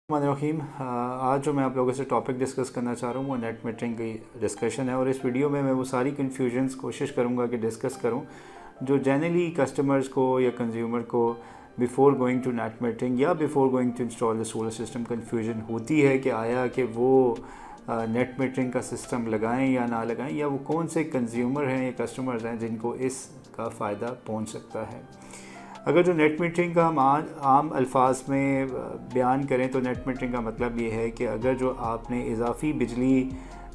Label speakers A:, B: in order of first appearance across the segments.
A: रहीम। आज जो मैं आप लोगों से टॉपिक डिस्कस करना चाह रहा हूँ वो नेट मीटरिंग की डिस्कशन है, और इस वीडियो में मैं वो सारी कन्फ्यूजन्स कोशिश करूँगा कि डिस्कस करूँ जो जनरली कस्टमर्स को या कंज्यूमर को before going to net metering या before going to install the solar system confusion होती है कि आया कि वो नेट मीटरिंग का सिस्टम लगाएं या ना लगाएं, या वो कौन से कंज्यूमर हैं या कस्टमर्स हैं जिनको इसका फ़ायदा पहुँच सकता है। अगर जो नेट मीटरिंग का हम आम अल्फाज में बयान करें तो नेट मीटरिंग का मतलब ये है कि अगर जो आपने इजाफी बिजली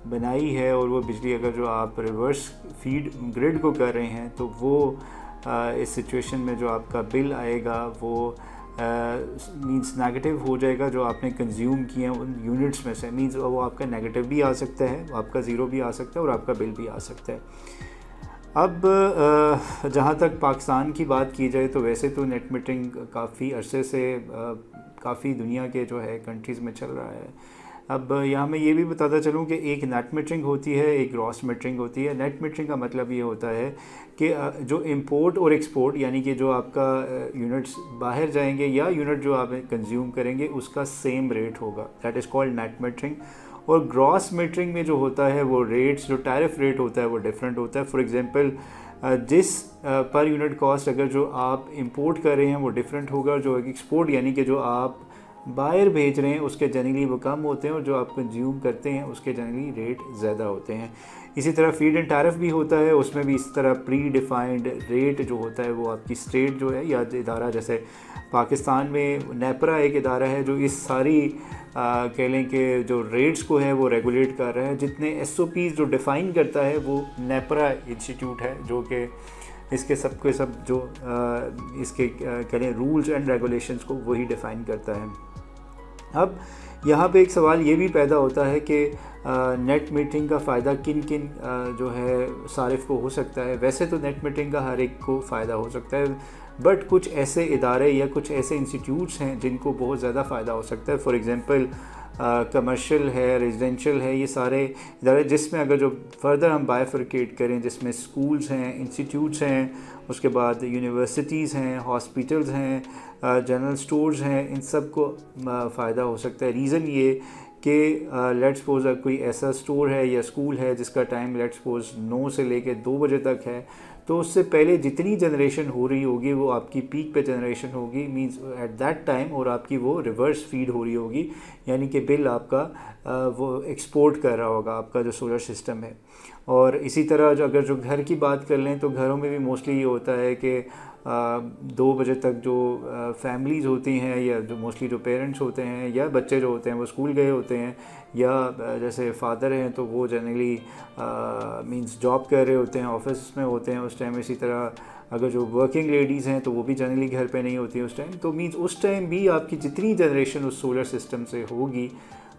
A: बनाई है और वो बिजली अगर जो आप रिवर्स फीड ग्रिड को कर रहे हैं तो वो इस सिचुएशन में जो आपका बिल आएगा वो मींस नेगेटिव हो जाएगा। जो आपने कंज्यूम किए हैं उन यूनिट्स में से मींस वो आपका नेगेटिव भी आ सकता है, आपका ज़ीरो भी आ सकता है और आपका बिल भी आ सकता है। अब जहाँ तक पाकिस्तान की बात की जाए तो वैसे तो नेट मीटरिंग काफ़ी अरसे से काफ़ी दुनिया के जो है कंट्रीज़ में चल रहा है। अब यहाँ मैं ये भी बताता चलूँ कि एक नेट मीटरिंग होती है, एक ग्रॉस मीटरिंग होती है। नेट मीटरिंग का मतलब ये होता है कि जो इंपोर्ट और एक्सपोर्ट यानी कि जो आपका यूनिट्स बाहर जाएंगे या यूनिट जो आप कंज्यूम करेंगे उसका सेम रेट होगा, that is called net metering. और ग्रॉस मीटरिंग में जो होता है वो रेट्स, जो टैरिफ रेट होता है वो डिफरेंट होता है। फॉर एग्जांपल जिस पर यूनिट कॉस्ट अगर जो आप इंपोर्ट कर रहे हैं वो डिफरेंट होगा, जो एक्सपोर्ट यानी कि जो आप बाहर भेज रहे हैं उसके जनरली वो कम होते हैं और जो आप कंज्यूम करते हैं उसके जनरली रेट ज़्यादा होते हैं। इसी तरह फीड एंड टैरिफ भी होता है, उसमें भी इस तरह प्री डिफाइंड रेट जो होता है वो आपकी स्टेट जो है या इदारा, जैसे पाकिस्तान में नेपरा एक इदारा है जो इस सारी कह लें कि जो रेट्स को है वो रेगुलेट कर रहा है। जितने SOPs जो डिफ़ाइन करता है वो नेपरा इंस्टीट्यूट है जो कि इसके सब के सब जो इसके कह लें रूल्स एंड रेगुलेशंस को वही डिफ़ाइन करता है। अब यहाँ पे एक सवाल ये भी पैदा होता है कि नेट मीटरिंग का फ़ायदा किन किन जो है सारिफ को हो सकता है। वैसे तो नेट मीटरिंग का हर एक को फ़ायदा हो सकता है, बट कुछ ऐसे इदारे या कुछ ऐसे इंस्टीट्यूट्स हैं जिनको बहुत ज़्यादा फ़ायदा हो सकता है। फॉर एग्ज़ाम्पल कमर्शियल है, रेजिडेंशियल है, ये सारे इदारे जिसमें अगर जो फर्दर हम बाइफरकेट करें जिसमें स्कूल्स हैं, इंस्टीट्यूट्स हैं, उसके बाद यूनिवर्सिटीज़ हैं, हॉस्पिटल्स हैं, जनरल स्टोर्स हैं, इन सब को फ़ायदा हो सकता है। रीज़न ये कि लेट्स सपोज कोई ऐसा स्टोर है या स्कूल है जिसका टाइम लेट्स सपोज 9 से लेकर 2 बजे तक है, तो उससे पहले जितनी जनरेशन हो रही होगी वो आपकी पीक पे जनरेशन होगी मींस एट दैट टाइम, और आपकी वो रिवर्स फीड हो रही होगी यानी कि बिल आपका वो एक्सपोर्ट कर रहा होगा आपका जो सोलर सिस्टम है। और इसी तरह जो अगर जो घर की बात कर लें तो घरों में भी मोस्टली ये होता है कि 2 बजे तक जो फैमिलीज़ होती हैं या जो मोस्टली जो पेरेंट्स होते हैं या बच्चे जो होते हैं वो स्कूल गए होते हैं, या जैसे फादर हैं तो वो जनरली मींस जॉब कर रहे होते हैं, ऑफिस में होते हैं उस टाइम। इसी तरह अगर जो वर्किंग लेडीज़ हैं तो वो भी जनरली घर पे नहीं होती हैं उस टाइम, तो मींस उस टाइम भी आपकी जितनी जनरेशन उस सोलर सिस्टम से होगी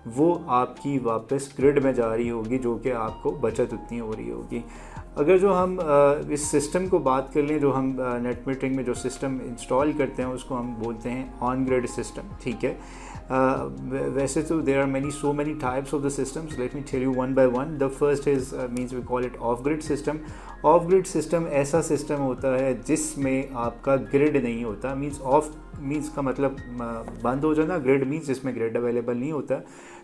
A: वो आपकी वापस ग्रिड में जा रही होगी, जो कि आपको बचत उतनी हो रही होगी। अगर जो हम इस सिस्टम को बात कर लें, जो हम नेट मीटरिंग में जो सिस्टम इंस्टॉल करते हैं उसको हम बोलते हैं ऑन ग्रिड सिस्टम, ठीक है। वैसे तो there are so many types of the systems, let me tell you one by one. The first is means we call it off grid system. Off grid system ऐसा system होता है जिसमें आपका grid नहीं होता, मींस ऑफ मींस का मतलब बंद हो जाना, ग्रिड मींस जिसमें ग्रिड अवेलेबल नहीं होता।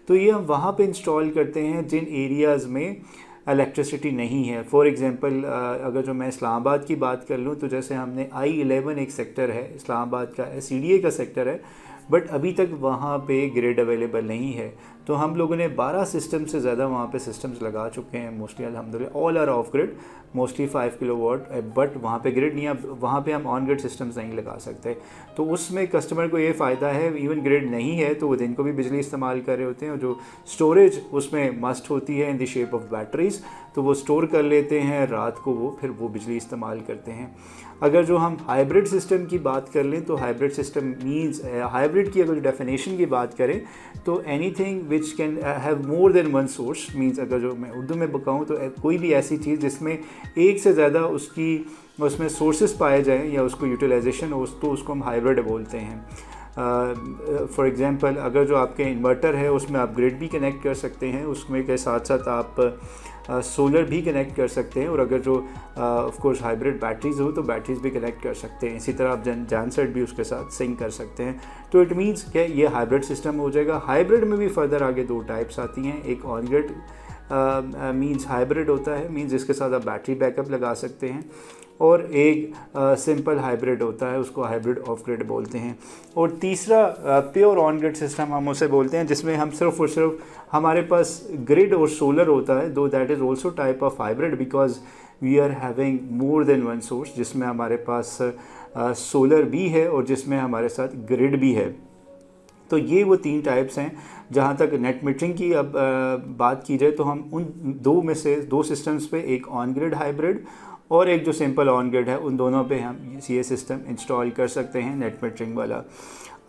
A: तो ये हम वहाँ पे इंस्टॉल करते हैं जिन एरियाज़ में इलेक्ट्रिसिटी नहीं है। फॉर एग्ज़ाम्पल अगर जो मैं इस्लामाबाद की बात कर लूँ तो जैसे हमने I11 एक सेक्टर है इस्लामाबाद का, CDA का सेक्टर है, बट अभी तक वहाँ पे ग्रिड अवेलेबल नहीं है। तो हम लोगों ने 12 सिस्टम से ज़्यादा वहाँ पे सिस्टम्स लगा चुके हैं मोस्टली, अल्हम्दुलिल्लाह all are off grid, mostly 5 kilowatt, but वहाँ पे ग्रिड नहीं है। वहाँ पे हम ऑन ग्रिड सिस्टम्स नहीं लगा सकते। तो उसमें कस्टमर को ये फ़ायदा है, इवन ग्रिड नहीं है तो वो दिन को भी बिजली इस्तेमाल कर रहे होते हैं, और जो स्टोरेज उसमें मस्ट होती है in the shape of batteries, तो वो स्टोर कर लेते हैं, रात को वो फिर वो बिजली इस्तेमाल करते हैं। अगर जो हम हाइब्रिड सिस्टम की बात कर लें तो हाइब्रिड सिस्टम मींस, हाइब्रिड की अगर डेफिनेशन की बात करें तो anything which can have more than one source, means अगर जो मैं उर्दू में बताऊँ तो कोई भी ऐसी चीज़ जिसमें एक से ज़्यादा उसमें सोर्सेज पाए जाएँ या उसको यूटिलाइजेशन हो, तो उसको हम हाइब्रिड बोलते हैं। फॉर एग्ज़ाम्पल अगर जो आपके इन्वर्टर है उसमें आप ग्रिड भी कनेक्ट कर सकते हैं, उसमें के साथ साथ आप सोलर भी कनेक्ट कर सकते हैं, और अगर जो ऑफ कोर्स हाइब्रिड बैटरीज हो तो बैटरीज भी कनेक्ट कर सकते हैं। इसी तरह आप जनसेट भी उसके साथ सिंक कर सकते हैं। तो इट मीन्स क्या ये हाइब्रिड सिस्टम हो जाएगा। हाइब्रिड में भी फर्दर आगे 2 टाइप्स आती हैं। एक ऑन ग्रिड मीन्स हाइब्रिड होता है, मीन्स जिसके साथ आप बैटरी बैकअप लगा सकते हैं, और एक सिंपल हाइब्रिड होता है, उसको हाइब्रिड ऑफ ग्रिड बोलते हैं। और तीसरा प्योर ऑन ग्रिड सिस्टम हम उसे बोलते हैं, जिसमें हम सिर्फ और सिर्फ हमारे पास ग्रिड और सोलर होता है, though that is also type of hybrid because we are having more than one source, जिसमें हमारे पास सोलर भी है और जिसमें हमारे साथ ग्रिड भी है। तो ये वो 3 टाइप्स हैं। जहाँ तक नेट मीटरिंग की अब बात की जाए तो हम उन 2 में से 2 सिस्टम्स पे, एक ऑन ग्रिड हाइब्रिड और एक जो सिंपल ऑन ग्रिड है, उन दोनों पे हम ये सिस्टम इंस्टॉल कर सकते हैं नेट मीटरिंग वाला।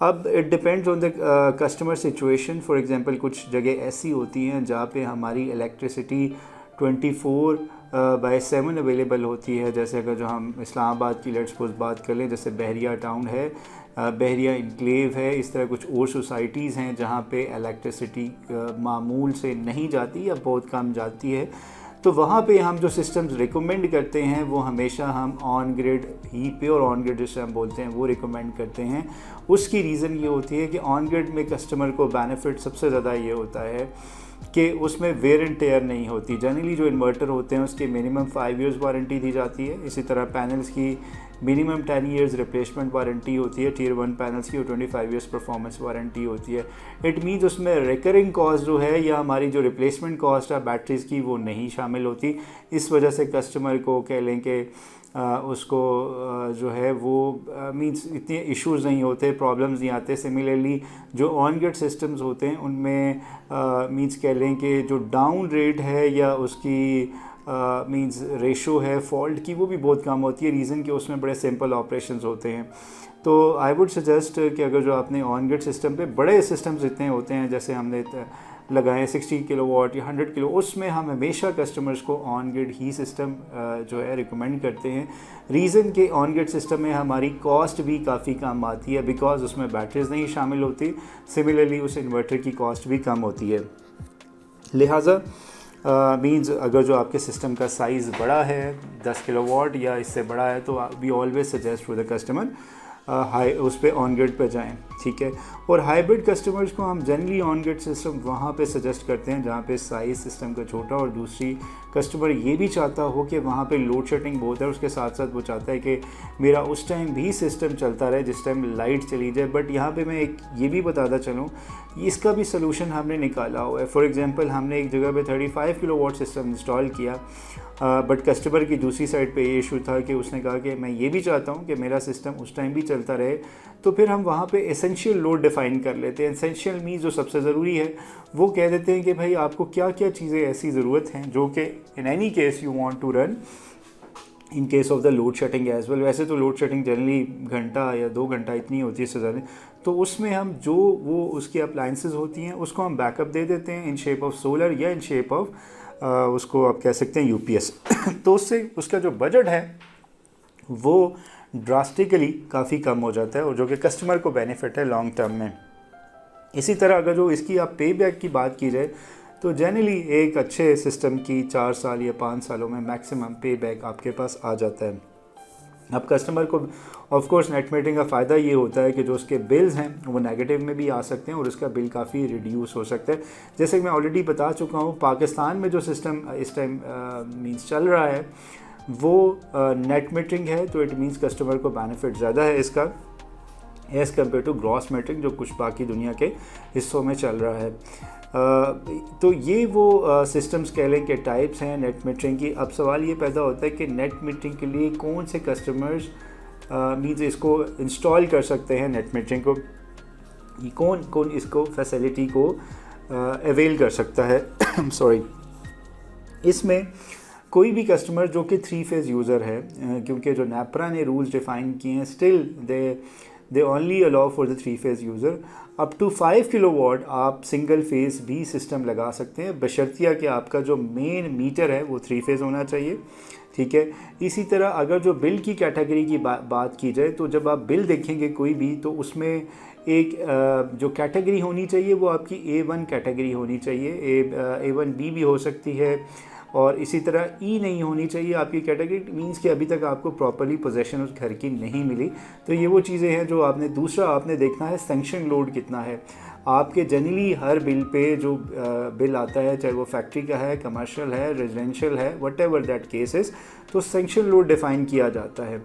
A: अब it depends on the customer situation. For example कुछ जगह ऐसी होती हैं जहाँ पे हमारी इलेक्ट्रिसिटी 24/7 अवेलेबल होती है। जैसे अगर जो हम इस्लामाबाद की लेट्स सपोज बात कर लें, जैसे बहरिया टाउन है, बहरिया इनक्लेव है, इस तरह कुछ और सोसाइटीज़ हैं जहाँ पे इलेक्ट्रिसिटी मामूल से नहीं जाती या बहुत कम जाती है। तो वहाँ पे हम जो सिस्टम्स रिकमेंड करते हैं वो हमेशा हम on grid he, pure on grid जिसे हम बोलते हैं, वो रिकमेंड करते हैं। उसकी रीज़न ये होती है कि ऑन ग्रिड में कस्टमर को बेनिफिट सबसे ज़्यादा ये होता है कि उसमें वेयर एंड टेयर नहीं होती। जनरली जो इन्वर्टर होते हैं उसकी मिनिमम 5 इयर्स वारंटी दी जाती है। इसी तरह पैनल्स की मिनिमम 10 इयर्स रिप्लेसमेंट वारंटी होती है, टियर 1 पैनल्स की, और 25 इयर्स परफॉर्मेंस वारंटी होती है। इट मीन्स उसमें रिकरिंग कॉस्ट जो है या हमारी जो रिप्लेसमेंट कॉस्ट है बैटरीज़ की, वो नहीं शामिल होती। इस वजह से कस्टमर को कह लें कि उसको जो है वो मींस इतने इश्यूज़ नहीं होते, प्रॉब्लम्स नहीं आते। सिमिलरली जो ऑन ग्रिड सिस्टम्स होते हैं उनमें मींस कह लें कि जो डाउन रेट है या उसकी मींस रेशो है फॉल्ट की, वो भी बहुत कम होती है। रीज़न कि उसमें बड़े सिंपल ऑपरेशंस होते हैं। तो आई वुड सजेस्ट कि अगर जो आपने ऑन ग्रिड सिस्टम पे बड़े सिस्टम्स इतने होते हैं, जैसे हमने लगाए 60 किलोवाट या 100 किलो, उसमें हम हमेशा कस्टमर्स को ऑन ग्रिड ही सिस्टम जो है रिकमेंड करते हैं। रीज़न कि ऑन ग्रिड सिस्टम में हमारी कॉस्ट भी काफ़ी कम आती है बिकॉज उसमें बैटरीज नहीं शामिल होती। सिमिलरली उस इन्वर्टर की कॉस्ट भी कम होती है। लिहाजा मीन्स अगर जो आपके सिस्टम का साइज़ बड़ा है, 10 किलोवाट या इससे बड़ा है, तो we always suggest to the customer high उस पर ऑन ग्रिड पर जाएँ, ठीक है। और हाइब्रिड कस्टमर्स को हम जनरली ऑन ग्रिड सिस्टम वहाँ पे सजेस्ट करते हैं जहाँ पे साइज़ सिस्टम का छोटा, और दूसरी कस्टमर ये भी चाहता हो कि वहाँ पे लोड शेडिंग बहुत है, उसके साथ साथ वो चाहता है कि मेरा उस टाइम भी सिस्टम चलता रहे जिस टाइम लाइट चली जाए। बट यहाँ पे मैं एक ये भी बताता चलूँ, इसका भी सोल्यूशन हमने निकाला हुआ है। फॉर एग्जांपल हमने एक जगह पे 35 किलोवाट सिस्टम इंस्टॉल किया, बट कस्टमर की दूसरी साइड पे ये इशू था कि उसने कहा कि मैं ये भी चाहता हूँ कि मेरा सिस्टम उस टाइम भी चलता रहे। तो फिर हम वहाँ पे एसेंशियल लोड डिफ़ाइन कर लेते हैं। एसेंशियल मीन्स जो सबसे ज़रूरी है वो कह देते हैं कि भाई आपको क्या क्या चीज़ें ऐसी ज़रूरत हैं जो कि in any case you want to run in case of the load shedding as well. वैसे तो लोड शेडिंग जनरली घंटा या 2 घंटा इतनी होती है इससे ज़्यादा, तो उसमें हम जो वो उसकी अप्लाइंसेस होती हैं उसको हम बैकअप दे देते हैं इन शेप ऑफ सोलर या इन शेप ऑफ उसको आप कह सकते हैं यूपीएस। तो उससे उसका जो बजट है वो ड्रास्टिकली काफ़ी कम हो जाता है, और जो कि कस्टमर को बेनिफिट है लॉन्ग टर्म में। इसी तरह अगर जो इसकी आप पे बैक की बात की जाए तो जनरली एक अच्छे सिस्टम की 4 साल या 5 सालों में मैक्सिमम पे बैक आपके पास आ जाता है। अब कस्टमर को ऑफ कोर्स नेट मीटरिंग का फ़ायदा ये होता है कि जो उसके बिल्स हैं वो नेगेटिव में भी आ सकते हैं और उसका बिल काफ़ी रिड्यूस हो सकता है। जैसे कि मैं ऑलरेडी बता चुका हूँ, पाकिस्तान में जो सिस्टम इस टाइम मींस चल रहा है वो नेट मीटरिंग है, तो इट मींस कस्टमर को बेनिफिट ज़्यादा है इसका as compare to gross metering जो कुछ बाकी दुनिया के हिस्सों में चल रहा है। तो ये वो सिस्टम्स कह लें कि टाइप्स हैं नेट मीटरिंग की। अब सवाल ये पैदा होता है कि नेट मीटरिंग के लिए कौन से कस्टमर्स मीन्स इसको इंस्टॉल कर सकते हैं नेट मीटरिंग को, कौन कौन इसको फैसिलिटी को अवेल कर सकता है। सॉरी, इसमें कोई भी कस्टमर जो कि 3 फेज़ यूज़र है, क्योंकि जो नेपरा ने रूल्स डिफ़ाइन किए हैं still they only allow for the 3 phase user. Up to 5 kilowatt आप सिंगल फेज़ भी सिस्टम लगा सकते हैं, बशर्तिया कि आपका जो मेन मीटर है वो 3 फेज़ होना चाहिए, ठीक है। इसी तरह अगर जो बिल की कैटेगरी की बात की जाए तो जब आप बिल देखेंगे कोई भी, तो उसमें एक जो कैटेगरी होनी चाहिए वो आपकी A1 कैटेगरी होनी चाहिए। A1B भी हो सकती है, और इसी तरह ई नहीं होनी चाहिए आपकी कैटेगरी, मींस कि अभी तक आपको प्रॉपर्ली पोजेशन उस घर की नहीं मिली। तो ये वो चीज़ें हैं जो आपने, दूसरा आपने देखना है सैंक्शन लोड कितना है आपके। जनरली हर बिल पे जो बिल आता है, चाहे वो फैक्ट्री का है, कमर्शियल है, रेजिडेंशियल है, what ever that case is, तो सैंक्शन लोड डिफ़ाइन किया जाता है।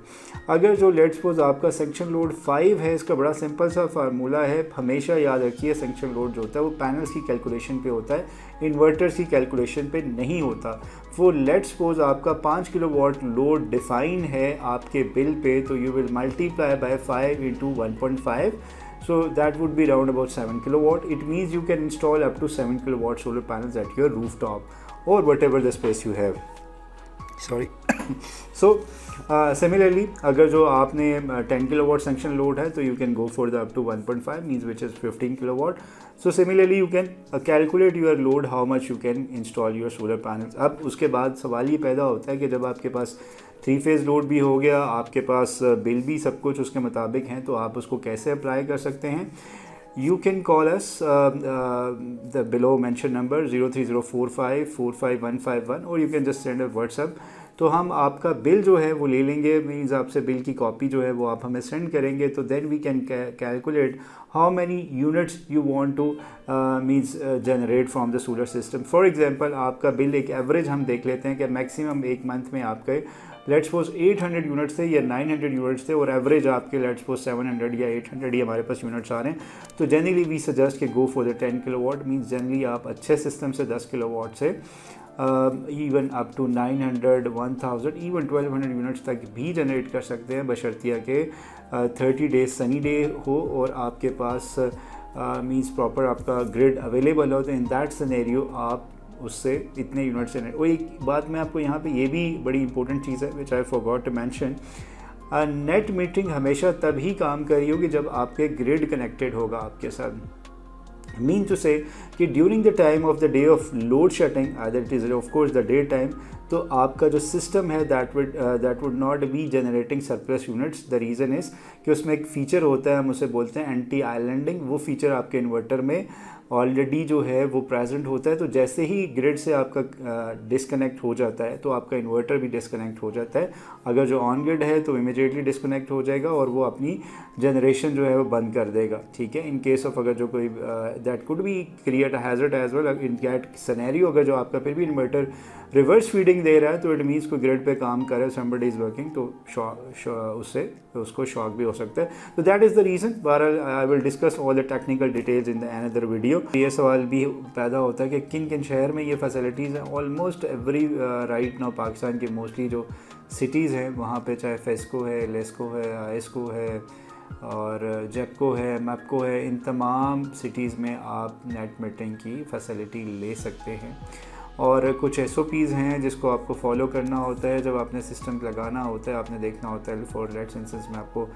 A: अगर जो लेट्स सपोज आपका सैंक्शन लोड 5 है, इसका बड़ा सिंपल सा फार्मूला है, हमेशा याद रखिए सैंक्शन लोड जो होता है वो पैनल्स की कैलकुलेशन पे होता है, इन्वर्टर्स की कैलकुलेशन पे नहीं होता। वो लेट्स सपोज आपका 5 किलोवाट लोड डिफ़ाइन है आपके बिल पे, तो you will multiply by 5 into 1.5, so that would be around about 7 kilowatt. It means you can install up to 7 kilowatt solar panels at your rooftop or whatever the space you have. Sorry. So similarly, अगर जो आपने 10 kilowatt sanction load है, तो you can go for the up to 1.5 means which is 15 kilowatt. So similarly you can calculate your load, how much you can install your solar panels. अब उसके बाद सवाल ये पैदा होता है कि जब आपके पास 3 फेज़ लोड भी हो गया, आपके पास बिल भी सब कुछ उसके मुताबिक हैं, तो आप उसको कैसे अप्लाई कर सकते हैं। You can call us the below mentioned number 03045455151 or you can just send a WhatsApp। तो हम आपका बिल जो है वो ले लेंगे, मीन्स आपसे बिल की कॉपी जो है वो आप हमें सेंड करेंगे, तो then we can calculate how many units you want to means generate from the solar system. For example आपका बिल एक एवरेज हम देख लेते हैं कि मैक्सिमम एक मंथ में आपके लेट्स सपोज 800 यूनिट्स थे या 900 यूनिट्स थे, और एवरेज आपके लेट्स सपोज 700 या 800 ही हमारे पास यूनिट्स आ रहे हैं। तो जनरली वी सजेस्ट कि go for the 10 kilowatt, means generally आप अच्छे सिस्टम से 10 किलोवाट से even up to 900, 1000, even 1200 units तक भी जनरेट कर सकते हैं, बशर्तिया के 30 डेज सनी डे हो और आपके पास मीन्स प्रॉपर आपका ग्रिड अवेलेबल हो। तो इन दैट सिनेरियो आप उससे इतने यूनिट से। और एक बात मैं आपको यहाँ पे ये भी बड़ी इंपॉर्टेंट चीज़ है which I forgot to mention, net metering हमेशा तभी काम करी होगी जब आपके ग्रिड कनेक्टेड होगा आपके साथ। मीन टू से कि during the time of the day of load shedding, either it is of course the day time, तो आपका जो सिस्टम है that would not be generating surplus units. The reason is कि उसमें एक फ़ीचर होता है, हम उसे बोलते हैं एंटी आइलैंडिंग। वो फीचर आपके इन्वर्टर में ऑलरेडी जो है वो प्रेजेंट होता है। तो जैसे ही ग्रिड से आपका डिस्कनेक्ट हो जाता है तो आपका इन्वर्टर भी डिस्कनेक्ट हो जाता है। अगर जो ऑन ग्रिड है तो इमीडिएटली डिस्कनेक्ट हो जाएगा और वो अपनी जनरेशन जो है वो बंद कर देगा। ठीक है, इन केस ऑफ अगर जो कोई that could be create a hazard as well in that scenario. अगर जो आपका फिर भी इन्वर्टर रिवर्स फीडिंग दे रहा है तो इट मीन्स कोई ग्रिड पे काम कर रहा है, समबडी इज़ वर्किंग, तो उससे उसको शॉक भी हो सकता है। तो दैट इज़ द रीज़न। बहरहाल I will discuss all the technical details in the another video. ये सवाल भी पैदा होता है कि किन किन शहर में ये फैसिलिटीज़ हैं। Almost every right now Pakistan की मोस्टली जो सिटीज़ हैं वहाँ पे चाहे फेस्को है, लेस्को है, आइस्को है और जेपको है, मैपको है, इन तमाम सिटीज़ में आप नेट मीटरिंग की फैसिलिटी ले सकते हैं। और कुछ SOPs हैं जिसको आपको फॉलो करना होता है जब आपने सिस्टम लगाना होता है, आपने देखना होता है। फॉर लेट्स इंस्टेंस मैं आपको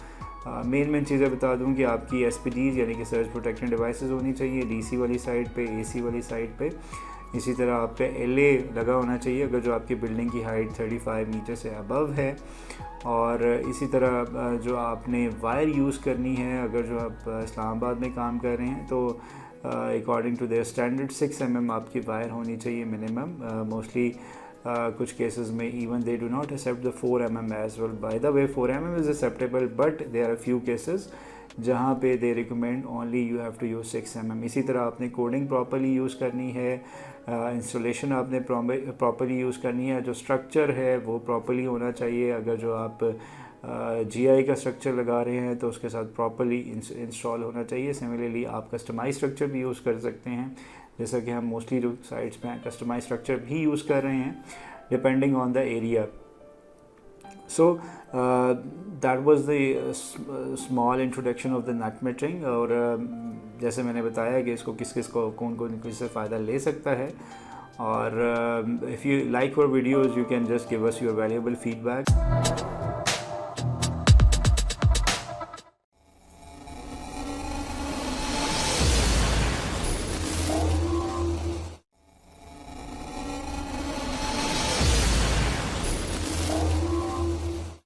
A: मेन चीज़ें बता दूं कि आपकी SPDs यानी कि सर्ज प्रोटेक्शन डिवाइसेस होनी चाहिए DC वाली साइड पे, AC वाली साइड पे। इसी तरह आप पे LA लगा होना चाहिए अगर जो आपकी बिल्डिंग की हाइट 35 मीटर से अबव है। और इसी तरह जो आपने वायर यूज़ करनी है, अगर जो आप इस्लामाबाद में काम कर रहे हैं तो according to their standard 6 mm आपकी वायर होनी चाहिए मिनिमम। मोस्टली कुछ केसेस में even they do not accept the 4 mm as well. By the way 4 mm is acceptable, but there are few cases जहाँ पे they recommend only you have to use 6 mm। इसी तरह आपने coding properly use करनी है, installation आपने properly use करनी है, जो स्ट्रक्चर है वो प्रॉपर्ली होना चाहिए। अगर जो आप GI का स्ट्रक्चर लगा रहे हैं तो उसके साथ प्रॉपर्ली इंस्टॉल होना चाहिए। सिमिलरली आप कस्टमाइज स्ट्रक्चर भी यूज़ कर सकते हैं, जैसा कि हम मोस्टली जो साइट्स पे हैं कस्टमाइज स्ट्रक्चर भी यूज़ कर रहे हैं depending on the area. So that was the small introduction of the net metering. और जैसे मैंने बताया कि इसको किस किस को कौन कौन किससे फ़ायदा ले सकता है। और if you like our videos you can just give us your valuable feedback.